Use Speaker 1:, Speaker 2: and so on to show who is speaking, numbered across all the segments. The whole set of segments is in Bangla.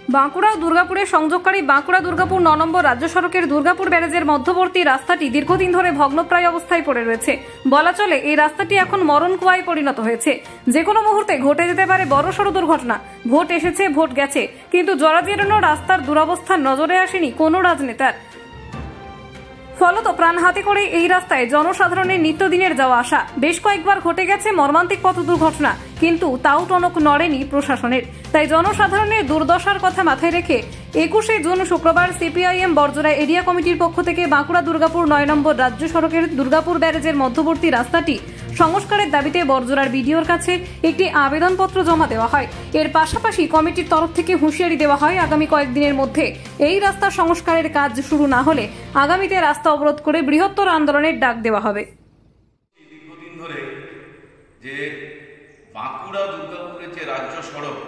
Speaker 1: বাঁকুড়া ও দুর্গাপুরের সংযোগকারী বাঁকুড়া দুর্গাপুর ৯ নম্বর রাজ্য সড়কের দুর্গাপুর ব্যারেজের মধ্যবর্তী রাস্তাটি দীর্ঘদিন ধরে ভগ্নপ্রায় অবস্থায় পড়ে রয়েছে। বলা চলে এই রাস্তাটি এখন মরণ কুয়ায় পরিণত হয়েছে। যে কোনো মুহূর্তে ঘটে যেতে পারে বড়সড় দুর্ঘটনা। ভোট এসেছে, ভোট গেছে, কিন্তু জরাজীর্ণ রাস্তার দুরবস্থা নজরে আসেনি কোনো রাজনেতার। ফলত প্রাণ হাতে করে এই রাস্তায় জনসাধারণের নিত্যদিনের যাওয়া আসা। বেশ কয়েকবার ঘটে গেছে মর্মান্তিক পথ দুর্ঘটনা, কিন্তু তাও টনক নড়েনি প্রশাসনের। তাই জনসাধারণের দুর্দশার কথা মাথায় রেখে ২১শে জুন শুক্রবার সিপিআইএম বরজোড়া এরিয়া কমিটির পক্ষ থেকে বাঁকুড়া দুর্গাপুর ৯ নম্বর রাজ্য সড়কের দুর্গাপুর ব্যারেজের মধ্যবর্তী রাস্তাটি সংস্কারের দাবিতে বরজোড়ার বিডিওর কাছে একটি আবেদনপত্র জমা দেওয়া হয়। এর পাশাপাশি কমিটির তরফ থেকে হুঁশিয়ারি দেওয়া হয়, আগামী কয়েকদিনের মধ্যে এই রাস্তা সংস্কারের কাজ শুরু না হলে আগামীতে রাস্তা অবরোধ করে বৃহত্তর আন্দোলনের ডাক দেওয়া হবে।
Speaker 2: দীর্ঘদিন ধরে যে বাঁকুড়া দুর্গাপুরের যে রাজ্য সড়ক,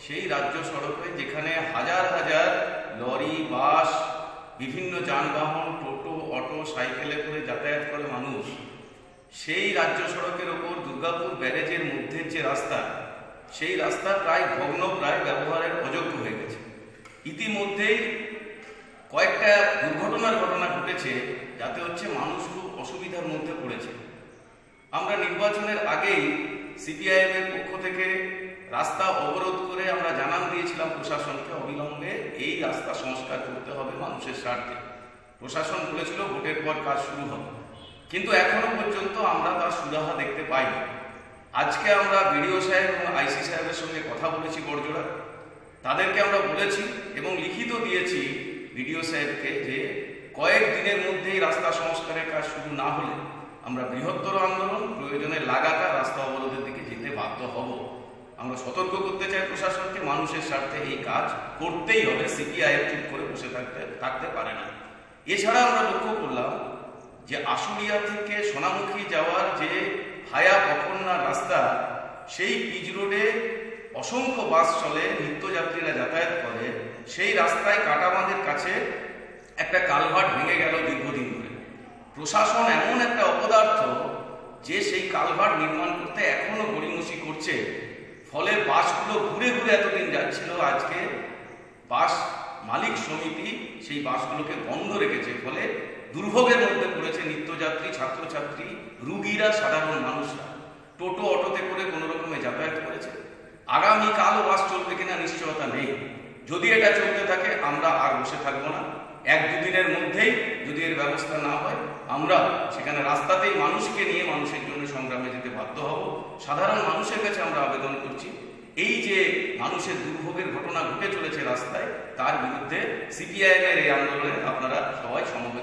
Speaker 2: সেই রাজ্য সড়কে যেখানে হাজার হাজার লরি, বাস, বিভিন্ন যানবাহন, টোটো, অটো, সাইকেলে করে যাতায়াত করে মানুষ, সেই রাজ্য সড়কের ওপর দুর্গাপুর ব্যারেজের মধ্যে যে রাস্তা, সেই রাস্তা প্রায় ভগ্নপ্রায়, ব্যবহারের অযোগ্য হয়ে গেছে। ইতিমধ্যেই কয়েকটা দুর্ঘটনার ঘটনা ঘটেছে, যাতে হচ্ছে মানুষ খুব অসুবিধার মধ্যে পড়েছে। আমরা নির্বাচনের আগেই সিপিআইএম এর পক্ষ থেকে রাস্তা অবরোধ করে আমরা জানান দিয়েছিলাম প্রশাসনকে, অবিলম্বে এই রাস্তা সংস্কার করতে হবে মানুষের স্বার্থে। প্রশাসন বলেছিল ভোটের পর কাজ শুরু হবে, কিন্তু এখনো পর্যন্ত আমরা তার সুরাহা দেখতে পাইনি। আজকে আমরা বিডিও সাহেব এবং আইসি সাহেবের সঙ্গে কথা বলেছি বরজোড়া। তাদেরকে আমরা বলেছি এবং লিখিত দিয়েছি বিডিও সাহেবকে যে কয়েক দিনের মধ্যেই রাস্তা সংস্কারের কাজ শুরু না হলে আমরা বৃহত্তর আন্দোলন, প্রয়োজনে লাগাতার রাস্তা অবরোধের দিকে যেতে বাধ্য হব। আমরা সতর্ক করতে চাই প্রশাসনকে, মানুষের স্বার্থে এই কাজ করতেই হবে। সিপিআইএম চুপ করে বসে থাকতে পারে না। এছাড়া আমরা লক্ষ্য করলাম যে আশুলিয়া থেকে সোনামুখী যাওয়ার যে ভায়া পকন্না রাস্তা, সেই পিচ রোডে অসংখ্য বাস চলে, নিত্যযাত্রীরা যাতায়াত করে। সেই রাস্তায় কাটাবাঁধের কাছে একটা কালভার্ট ভেঙে গেল দীর্ঘদিন ধরে। প্রশাসন এমন একটা অপদার্থ যে সেই কালভার্ট নির্মাণ করতে এখনো গড়িমসি করছে। ফলে বাসগুলো ঘুরে ঘুরে এতদিন যাচ্ছিল, আজকে বাস মালিক সমিতি সেই বাসগুলোকে বন্ধ রেখেছে। ফলে দুর্ভোগের মধ্যে পড়েছে নিত্যযাত্রী, ছাত্রছাত্রী, রুগীরা, সাধারণ মানুষরা। টোটো, অটোতে করে কোনো রকমে যাতায়াত করেছে। আগামীকালও বাস চলবে কিনা নিশ্চয়তা নেই। যদি এটা চলতে থাকে আমরা আর বসে থাকবো না। ১-২ দিনের মধ্যেই যদি এর ব্যবস্থা না হয়, আমরা সেখানে রাস্তাতেই মানুষকে নিয়ে মানুষের জন্য সংগ্রামে যেতে বাধ্য হব। সাধারণ মানুষের কাছে আমরা আবেদন করছি, এই যে মানুষের দুর্ভোগের ঘটনা ঘটে চলেছে রাস্তায়, তার বিরুদ্ধে সিপিআইএম এর এই আন্দোলনে আপনারা সবাই সমবেত